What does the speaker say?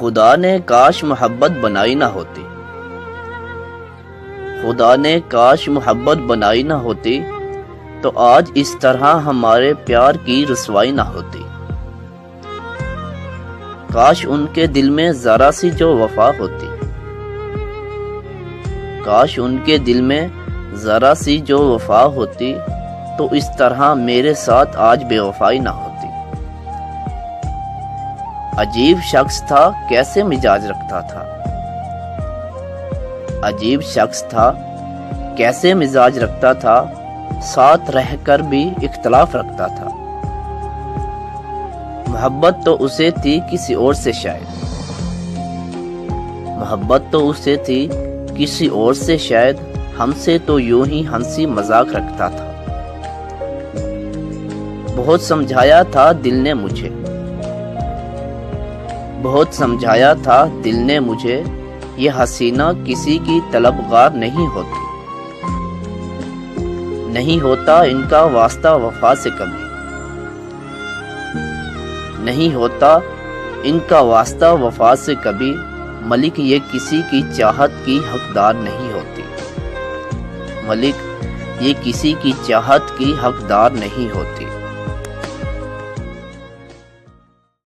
خدا نے کاش محبت بنائی نہ ہوتی، خدا نے کاش محبت بنائی نہ ہوتی تو آج اس طرح ہمارے پیار کی رسوائی نہ ہوتی۔ کاش ان کے دل میں ذرا سی جو وفا ہوتی، کاش ان کے دل میں ذرا سی جو وفا ہوتی تو اس طرح میرے ساتھ آج بے وفائی نہ ہوتی۔ عجیب شخص تھا، کیسے مزاج رکھتا تھا، عجیب شخص تھا، کیسے مزاج رکھتا تھا، ساتھ رہ کر بھی اختلاف رکھتا تھا۔ محبت تو اسے تھی کسی اور سے، شاید محبت تو اسے تھی کسی اور سے، شاید ہم سے تو یوں ہی ہنسی مذاق رکھتا تھا۔ بہت سمجھایا تھا دل نے مجھے، بہت سمجھایا تھا دل نے مجھے، یہ حسینہ کسی کی طلبگار نہیں ہوتی، نہیں ہوتا ان کا واسطہ وفا سے کبھی، نہیں ہوتا ان کا واسطہ وفا سے کبھی، ملک یہ کسی کی چاہت کی حقدار نہیں ہوتی، ملک یہ کسی کی چاہت کی حقدار نہیں ہوتی۔